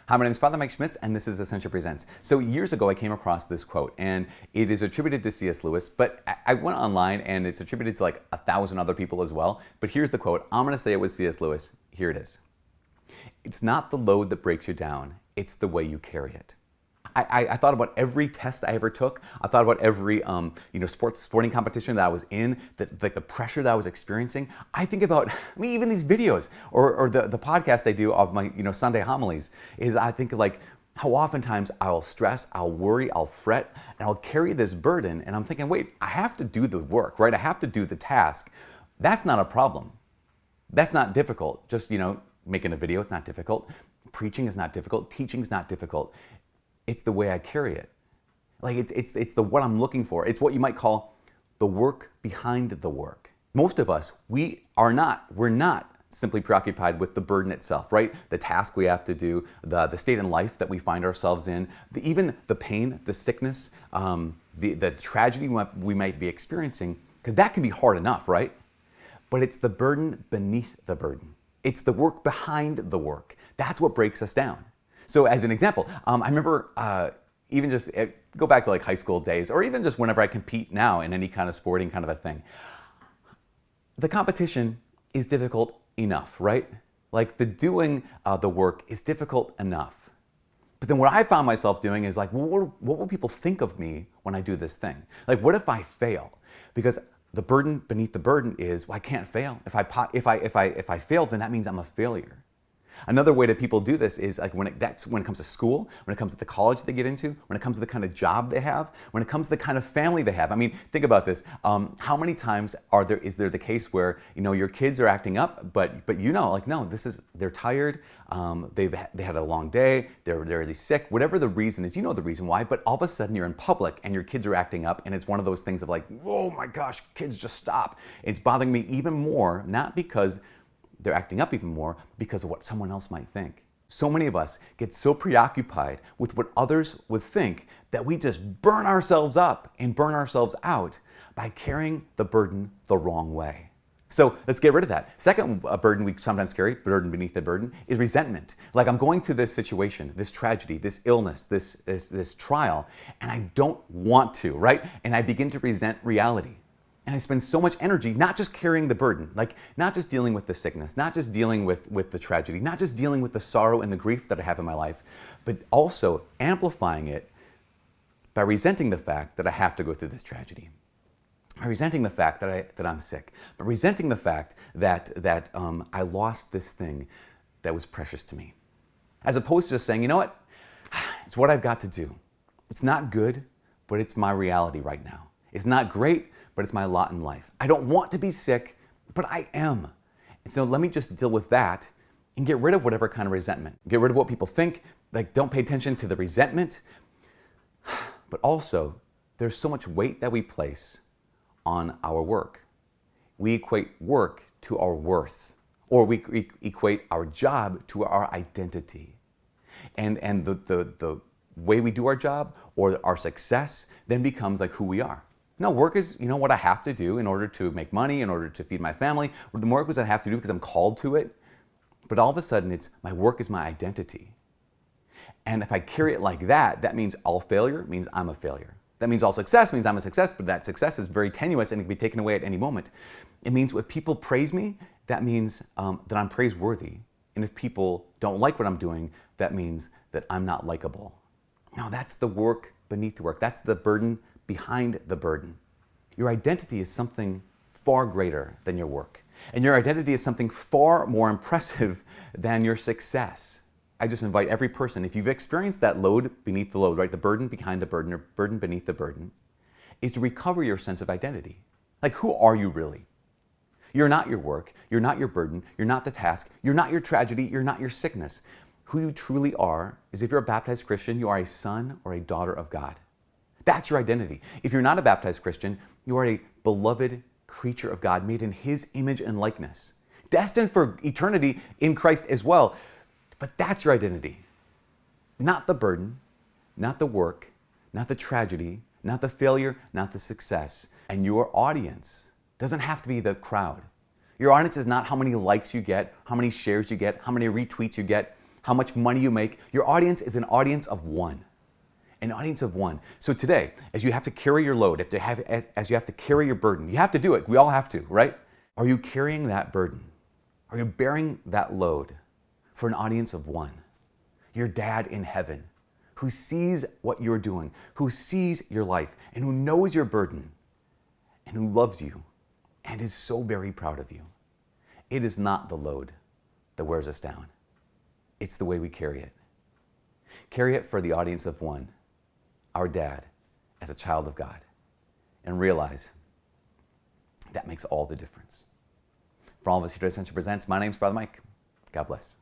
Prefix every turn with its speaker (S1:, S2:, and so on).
S1: Hi, my name is Father Mike Schmitz, and this is Ascension Presents. So years ago, I came across this quote, and it is attributed to C.S. Lewis, but I went online, and it's attributed to like 1,000 other people as well. But here's the quote. I'm going to say it was C.S. Lewis. Here it is. It's not the load that breaks you down. It's the way you carry it. I thought about every test I ever took. I thought about every sporting competition that I was in, the pressure that I was experiencing. I think about, even these videos or the podcast I do of my Sunday homilies is I think like how oftentimes I'll stress, I'll worry, I'll fret, and I'll carry this burden. And I'm thinking, wait, I have to do the work, right? I have to do the task. That's not a problem. That's not difficult. Just making a video, it's not difficult. Preaching is not difficult. Teaching is not difficult. It's the way I carry it. Like it's the what I'm looking for. It's what you might call the work behind the work. Most of us, we're not simply preoccupied with the burden itself, right? The task we have to do, the state in life that we find ourselves in, even the pain, the sickness, the tragedy we might be experiencing, because that can be hard enough, right? But it's the burden beneath the burden. It's the work behind the work. That's what breaks us down. So as an example, I remember even just go back to like high school days, or even just whenever I compete now in any kind of sporting kind of a thing. The competition is difficult enough, right? Like the doing the work is difficult enough. But then what I found myself doing is like, well, what will people think of me when I do this thing? Like, what if I fail? Because the burden beneath the burden is, well, I can't fail. If I fail, then that means I'm a failure. Another way that people do this is like when it comes to school, when it comes to the college they get into, when it comes to the kind of job they have, when it comes to the kind of family they have. I mean, think about this. How many times is there the case where your kids are acting up, but no, they're tired, they had a long day, they're really sick, whatever the reason is, the reason why, but all of a sudden you're in public and your kids are acting up, and it's one of those things of like, oh my gosh, kids, just stop. It's bothering me even more, not because they're acting up even more, because of what someone else might think. So many of us get so preoccupied with what others would think that we just burn ourselves up and burn ourselves out by carrying the burden the wrong way. So let's get rid of that. Second burden we sometimes carry, burden beneath the burden, is resentment. Like I'm going through this situation, this tragedy, this illness, this trial, and I don't want to, right? And I begin to resent reality. And I spend so much energy not just carrying the burden, like not just dealing with the sickness, not just dealing with the tragedy, not just dealing with the sorrow and the grief that I have in my life, but also amplifying it by resenting the fact that I have to go through this tragedy, by resenting the fact that I'm sick, by resenting the fact that I lost this thing that was precious to me. As opposed to just saying, you know what, it's what I've got to do. It's not good, but it's my reality right now. It's not great, but it's my lot in life. I don't want to be sick, but I am. And so let me just deal with that and get rid of whatever kind of resentment. Get rid of what people think, like don't pay attention to the resentment. But also, there's so much weight that we place on our work. We equate work to our worth, or we equate our job to our identity. And the way we do our job or our success then becomes like who we are. No, work is, what I have to do in order to make money, in order to feed my family, or the work is I have to do because I'm called to it. But all of a sudden, it's my work is my identity. And if I carry it like that, that means all failure means I'm a failure. That means all success means I'm a success, but that success is very tenuous and it can be taken away at any moment. It means if people praise me, that means that I'm praiseworthy. And if people don't like what I'm doing, that means that I'm not likable. No, that's the work beneath the work. That's the burden behind the burden. Your identity is something far greater than your work. And your identity is something far more impressive than your success. I just invite every person, if you've experienced that load beneath the load, right, the burden behind the burden or burden beneath the burden, is to recover your sense of identity. Like, who are you really? You're not your work, you're not your burden, you're not the task, you're not your tragedy, you're not your sickness. Who you truly are is, if you're a baptized Christian, you are a son or a daughter of God. That's your identity. If you're not a baptized Christian, you are a beloved creature of God, made in His image and likeness, destined for eternity in Christ as well. But that's your identity. Not the burden, not the work, not the tragedy, not the failure, not the success. And your audience doesn't have to be the crowd. Your audience is not how many likes you get, how many shares you get, how many retweets you get, how much money you make. Your audience is an audience of one. An audience of one. So today, as you have to carry your load, as you have to carry your burden, you have to do it. We all have to, right? Are you carrying that burden? Are you bearing that load for an audience of one? Your dad in heaven, who sees what you're doing, who sees your life, and who knows your burden, and who loves you, and is so very proud of you. It is not the load that wears us down. It's the way we carry it. Carry it for the audience of one, our dad, as a child of God, and realize that makes all the difference. For all of us here at Ascension Presents, my name's Brother Mike. God bless.